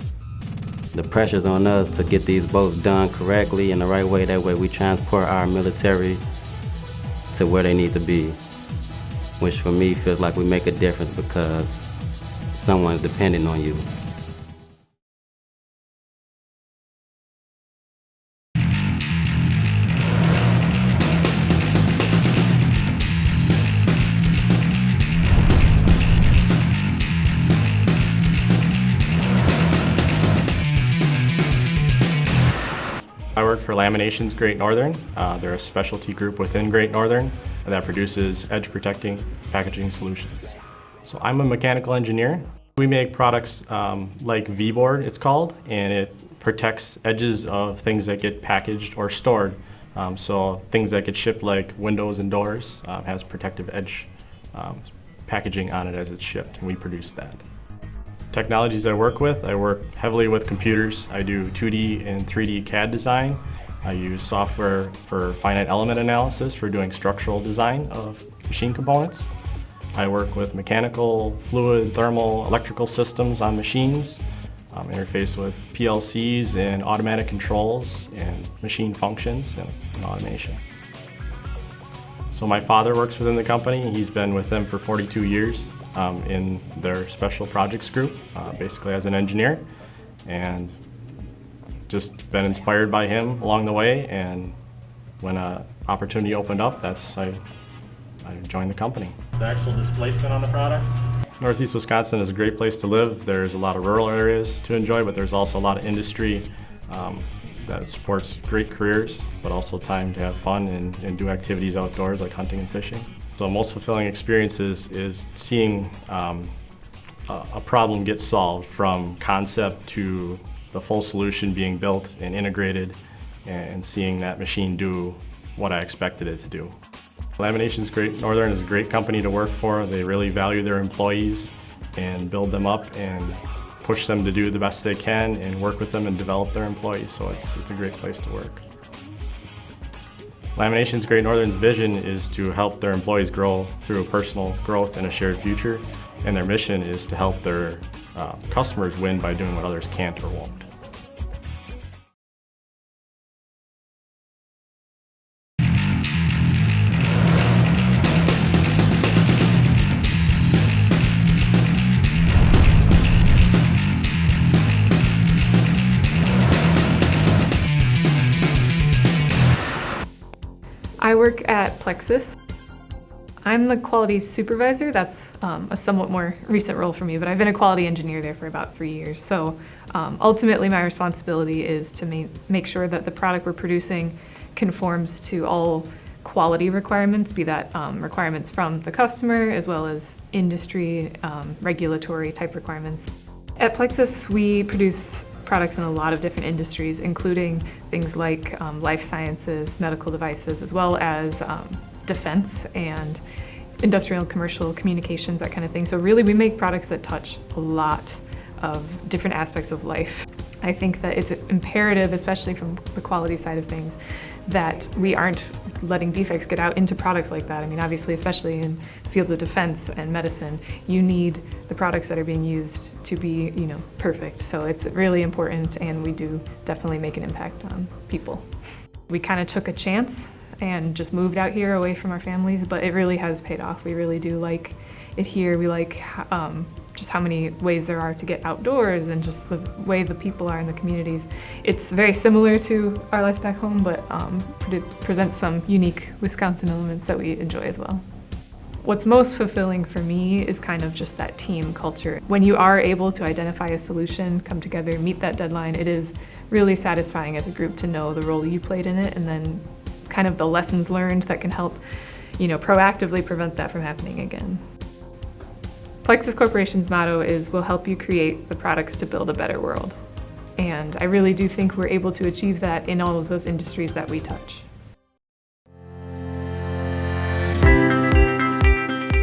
The pressure's on us to get these boats done correctly in the right way. That way we transport our military to where they need to be, which for me feels like we make a difference, because someone's depending on you.
I work for Laminations Great Northern. They're a specialty group within Great Northern that produces edge protecting packaging solutions. So I'm a mechanical engineer. We make products like V-board, it's called, and it protects edges of things that get packaged or stored. So things that get shipped like windows and doors has protective edge packaging on it as it's shipped, and we produce that. Technologies I work heavily with computers. I do 2D and 3D CAD design. I use software for finite element analysis for doing structural design of machine components. I work with mechanical, fluid, thermal, electrical systems on machines, interface with PLCs and automatic controls and machine functions and automation. So my father works within the company. He's been with them for 42 years. In their special projects group, basically as an engineer, and just been inspired by him along the way, and when an opportunity opened up, I joined the company. The actual displacement on the product? Northeast Wisconsin is a great place to live. There's a lot of rural areas to enjoy, but there's also a lot of industry that supports great careers, but also time to have fun and do activities outdoors like hunting and fishing. So most fulfilling experiences is seeing a problem get solved from concept to the full solution being built and integrated, and seeing that machine do what I expected it to do. Laminations Great Northern is a great company to work for. They really value their employees and build them up and push them to do the best they can and work with them and develop their employees. So it's a great place to work. Laminations Great Northern's vision is to help their employees grow through personal growth and a shared future, and their mission is to help their customers win by doing what others can't or won't.
I work at Plexus. I'm the quality supervisor. That's a somewhat more recent role for me, but I've been a quality engineer there for about 3 years. So ultimately my responsibility is to make sure that the product we're producing conforms to all quality requirements, be that requirements from the customer as well as industry, regulatory type requirements. At Plexus, we produce products in a lot of different industries, including things like life sciences, medical devices, as well as defense and industrial and commercial communications, that kind of thing. So really we make products that touch a lot of different aspects of life. I think that it's imperative, especially from the quality side of things, that we aren't letting defects get out into products like that. I mean, obviously, especially in fields of defense and medicine, you need the products that are being used to be, perfect. So it's really important, and we do definitely make an impact on people. We kind of took a chance and just moved out here away from our families, but it really has paid off. We really do like it here. We like just how many ways there are to get outdoors and just the way the people are in the communities. It's very similar to our life back home, but it presents some unique Wisconsin elements that we enjoy as well. What's most fulfilling for me is kind of just that team culture. When you are able to identify a solution, come together, meet that deadline, it is really satisfying as a group to know the role you played in it, and then kind of the lessons learned that can help, proactively prevent that from happening again. Plexus Corporation's motto is, "We'll help you create the products to build a better world." And I really do think we're able to achieve that in all of those industries that we touch.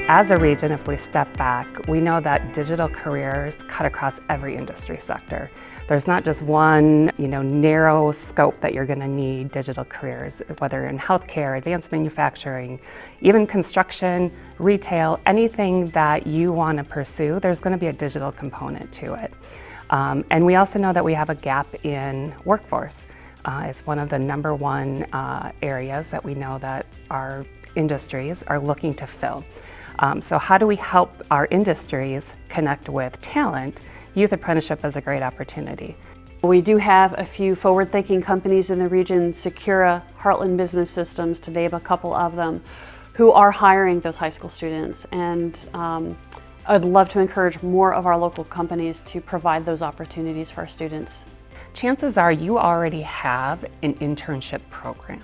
As a region, if we step back, we know that digital careers cut across every industry sector. There's not just one, narrow scope that you're going to need digital careers, whether in healthcare, advanced manufacturing, even construction, retail, anything that you want to pursue, there's going to be a digital component to it. And we also know that we have a gap in workforce. It's one of the #1 areas that we know that our industries are looking to fill. So how do we help our industries connect with talent? Youth apprenticeship is a great opportunity.
We do have a few forward-thinking companies in the region, Secura, Heartland Business Systems, to name a couple of them, who are hiring those high school students. And I'd love to encourage more of our local companies to provide those opportunities for our students.
Chances are you already have an internship program.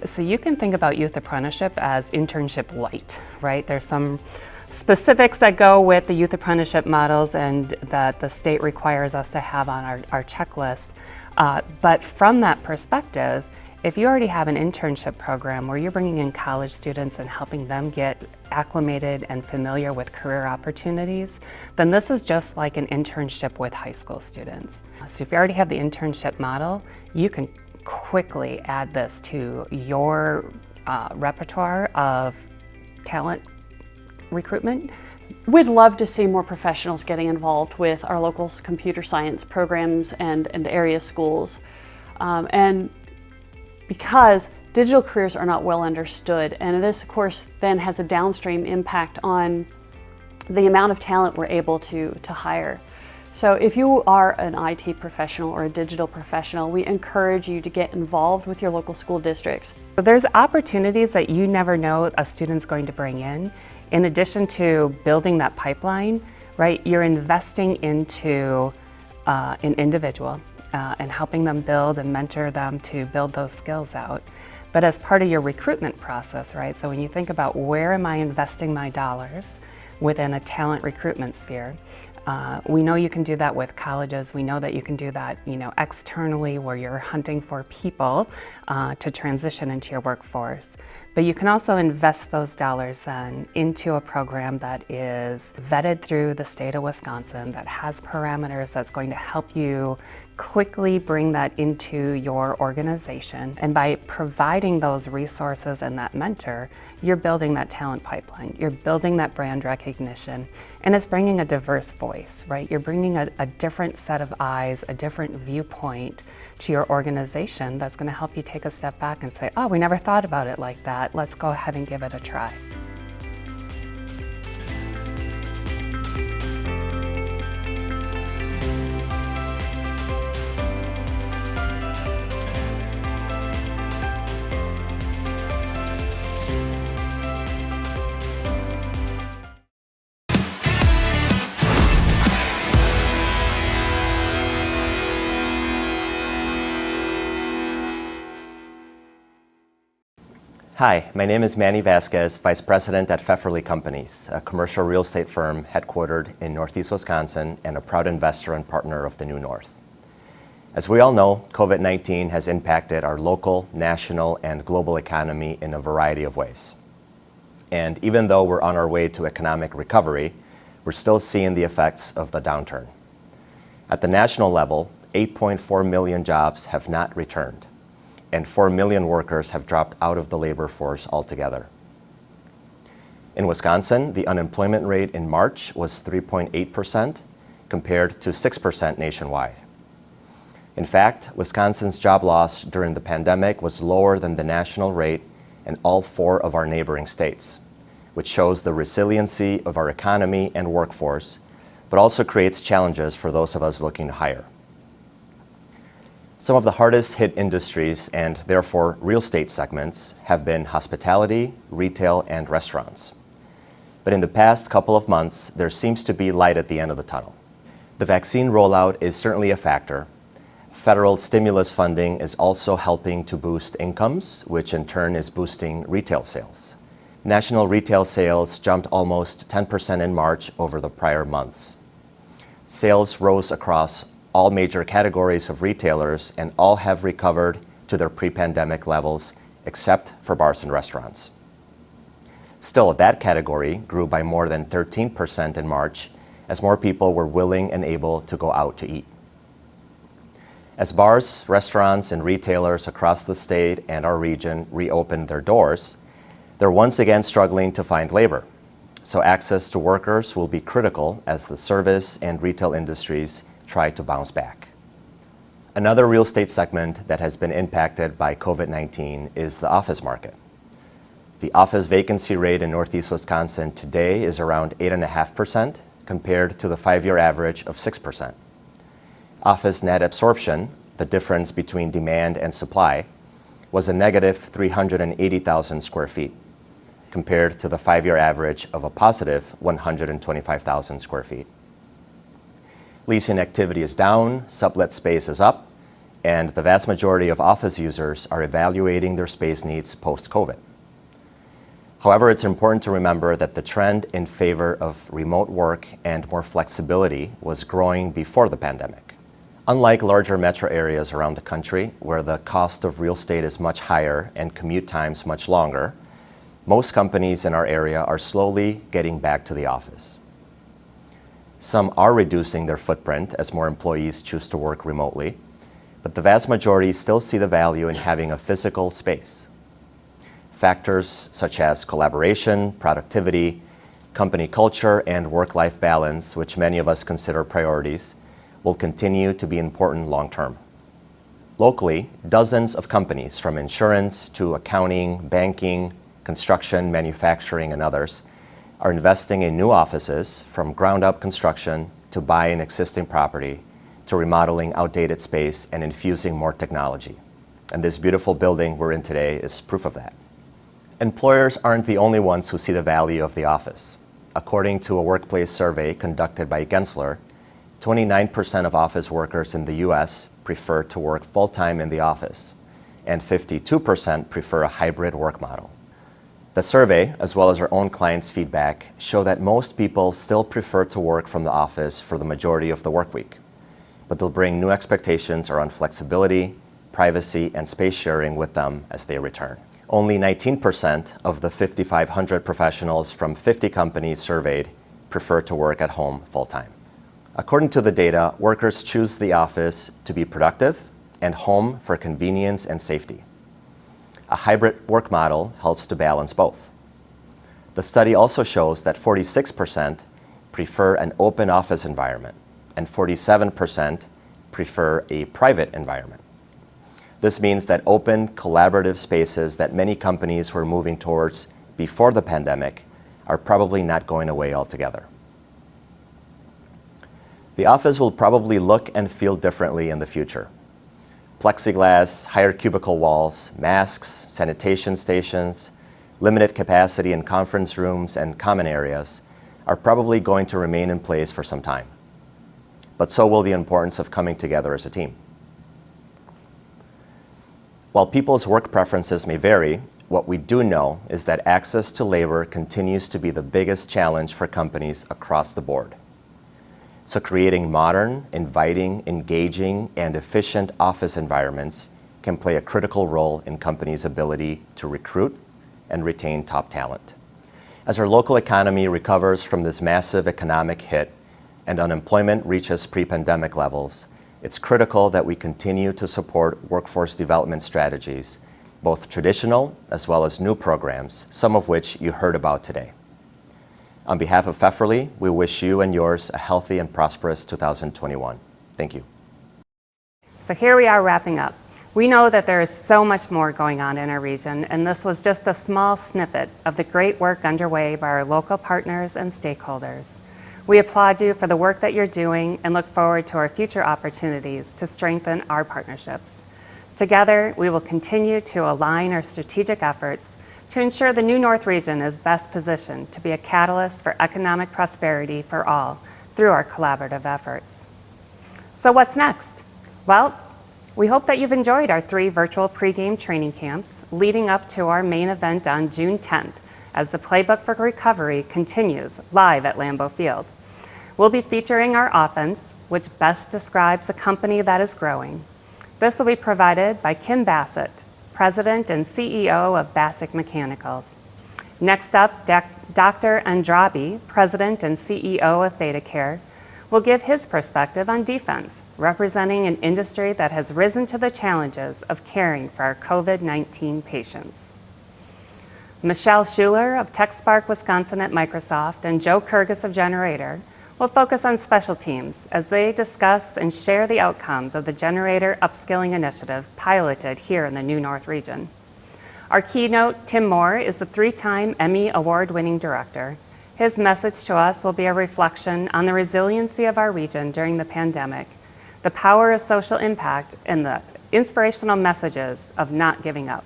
So you can think about youth apprenticeship as internship light, right? There's some specifics that go with the youth apprenticeship models and that the state requires us to have on our checklist. But from that perspective, if you already have an internship program where you're bringing in college students and helping them get acclimated and familiar with career opportunities, then this is just like an internship with high school students. So if you already have the internship model, you can quickly add this to your repertoire of talent recruitment.
We'd love to see more professionals getting involved with our local computer science programs and area schools. And because digital careers are not well understood, and this of course then has a downstream impact on the amount of talent we're able to hire. So if you are an IT professional or a digital professional, we encourage you to get involved with your local school districts.
There's opportunities that you never know a student's going to bring in. In addition to building that pipeline, right, you're investing into an individual and helping them build and mentor them to build those skills out. But as part of your recruitment process, right, so when you think about where am I investing my dollars within a talent recruitment sphere, we know you can do that with colleges. We know that you can do that, externally where you're hunting for people to transition into your workforce. But you can also invest those dollars then into a program that is vetted through the state of Wisconsin, that has parameters that's going to help you quickly bring that into your organization. And by providing those resources and that mentor, you're building that talent pipeline, you're building that brand recognition, and it's bringing a diverse voice, right? You're bringing a different set of eyes, a different viewpoint to your organization that's going to help you take a step back and say, oh, we never thought about it like that. Let's go ahead and give it a try.
Hi, my name is Manny Vasquez, Vice President at Pfefferly Companies, a commercial real estate firm headquartered in Northeast Wisconsin and a proud investor and partner of the New North. As we all know, COVID-19 has impacted our local, national, and global economy in a variety of ways. And even though we're on our way to economic recovery, we're still seeing the effects of the downturn. At the national level, 8.4 million jobs have not returned, and 4 million workers have dropped out of the labor force altogether. In Wisconsin, the unemployment rate in March was 3.8% compared to 6% nationwide. In fact, Wisconsin's job loss during the pandemic was lower than the national rate in all 4 of our neighboring states, which shows the resiliency of our economy and workforce, but also creates challenges for those of us looking to hire. Some of the hardest hit industries and therefore real estate segments have been hospitality, retail, and restaurants. But in the past couple of months, there seems to be light at the end of the tunnel. The vaccine rollout is certainly a factor. Federal stimulus funding is also helping to boost incomes, which in turn is boosting retail sales. National retail sales jumped almost 10% in March over the prior months. Sales rose across all major categories of retailers, and all have recovered to their pre-pandemic levels, except for bars and restaurants. Still, that category grew by more than 13% in March, as more people were willing and able to go out to eat. As bars, restaurants, and retailers across the state and our region reopened their doors, they're once again struggling to find labor. So access to workers will be critical as the service and retail industries try to bounce back. Another real estate segment that has been impacted by COVID-19 is the office market. The office vacancy rate in Northeast Wisconsin today is around 8.5% compared to the 5-year average of 6%. Office net absorption, the difference between demand and supply, was a negative 380,000 square feet compared to the 5-year average of a positive 125,000 square feet. Leasing activity is down, sublet space is up, and the vast majority of office users are evaluating their space needs post-COVID. However, it's important to remember that the trend in favor of remote work and more flexibility was growing before the pandemic. Unlike larger metro areas around the country, where the cost of real estate is much higher and commute times much longer, most companies in our area are slowly getting back to the office. Some are reducing their footprint as more employees choose to work remotely, but the vast majority still see the value in having a physical space. Factors such as collaboration, productivity, company culture, and work-life balance, which many of us consider priorities, will continue to be important long-term. Locally, dozens of companies from insurance to accounting, banking, construction, manufacturing, and others are investing in new offices, from ground-up construction to buying existing property to remodeling outdated space and infusing more technology. And this beautiful building we're in today is proof of that. Employers aren't the only ones who see the value of the office. According to a workplace survey conducted by Gensler, 29% of office workers in the U.S. prefer to work full-time in the office, and 52% prefer a hybrid work model. The survey, as well as our own clients' feedback, show that most people still prefer to work from the office for the majority of the work week, but they'll bring new expectations around flexibility, privacy, and space sharing with them as they return. Only 19% of the 5,500 professionals from 50 companies surveyed prefer to work at home full-time. According to the data, workers choose the office to be productive and home for convenience and safety. A hybrid work model helps to balance both. The study also shows that 46% prefer an open office environment and 47% prefer a private environment. This means that open, collaborative spaces that many companies were moving towards before the pandemic are probably not going away altogether. The office will probably look and feel differently in the future. Plexiglass, higher cubicle walls, masks, sanitation stations, limited capacity in conference rooms and common areas are probably going to remain in place for some time. But so will the importance of coming together as a team. While people's work preferences may vary, what we do know is that access to labor continues to be the biggest challenge for companies across the board. So creating modern, inviting, engaging, and efficient office environments can play a critical role in companies' ability to recruit and retain top talent. As our local economy recovers from this massive economic hit and unemployment reaches pre-pandemic levels, it's critical that we continue to support workforce development strategies, both traditional as well as new programs, some of which you heard about today. On behalf of Pfefferly, we wish you and yours a healthy and prosperous 2021. Thank you.
So here we are wrapping up. We know that there is so much more going on in our region, and this was just a small snippet of the great work underway by our local partners and stakeholders. We applaud you for the work that you're doing and look forward to our future opportunities to strengthen our partnerships. Together, we will continue to align our strategic efforts to ensure the New North region is best positioned to be a catalyst for economic prosperity for all through our collaborative efforts. So what's next? Well, we hope that you've enjoyed our 3 virtual pregame training camps leading up to our main event on June 10th as the Playbook for Recovery continues live at Lambeau Field. We'll be featuring our offense, which best describes a company that is growing. This will be provided by Kim Bassett, President and CEO of Bassick Mechanicals. Next up, Dr. Andrabi, President and CEO of ThedaCare, will give his perspective on defense, representing an industry that has risen to the challenges of caring for our COVID-19 patients. Michelle Schuler of TechSpark Wisconsin at Microsoft and Joe Kurgis of Generator will focus on special teams as they discuss and share the outcomes of the Generator Upskilling Initiative piloted here in the New North region. Our keynote, Tim Moore, is the 3-time Emmy Award-winning director. His message to us will be a reflection on the resiliency of our region during the pandemic, the power of social impact, and the inspirational messages of not giving up.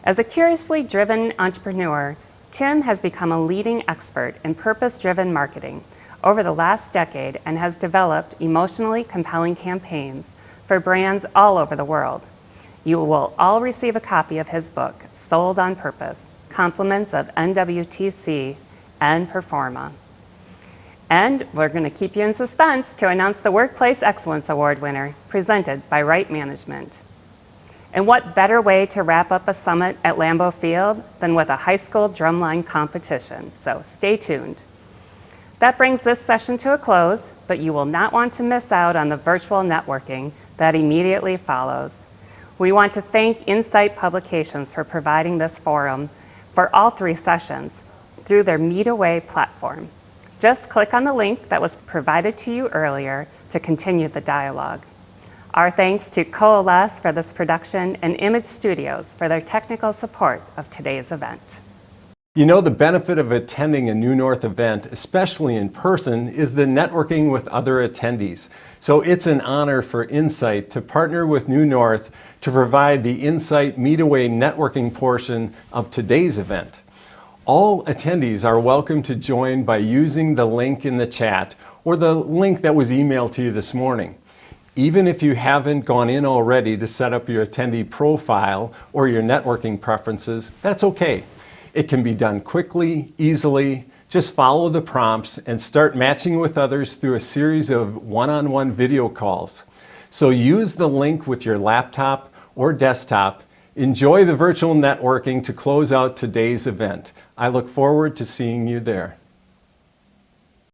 As a curiously driven entrepreneur, Tim has become a leading expert in purpose-driven marketing over the last decade and has developed emotionally compelling campaigns for brands all over the world. You will all receive a copy of his book, Sold on Purpose, Compliments of NWTC and Performa. And we're going to keep you in suspense to announce the Workplace Excellence Award winner, presented by Right Management. And what better way to wrap up a summit at Lambeau Field than with a high school drumline competition? So stay tuned. That brings this session to a close, but you will not want to miss out on the virtual networking that immediately follows. We want to thank Insight Publications for providing this forum for all 3 sessions through their Meet Away platform. Just click on the link that was provided to you earlier to continue the dialogue. Our thanks to Coalesce for this production and Image Studios for their technical support of today's event.
You know, the benefit of attending a New North event, especially in person, is the networking with other attendees. So it's an honor for Insight to partner with New North to provide the Insight Meet Away networking portion of today's event. All attendees are welcome to join by using the link in the chat or the link that was emailed to you this morning. Even if you haven't gone in already to set up your attendee profile or your networking preferences, that's okay. It can be done quickly, easily. Just follow the prompts and start matching with others through a series of one-on-one video calls. So use the link with your laptop or desktop. Enjoy the virtual networking to close out today's event. I look forward to seeing you there.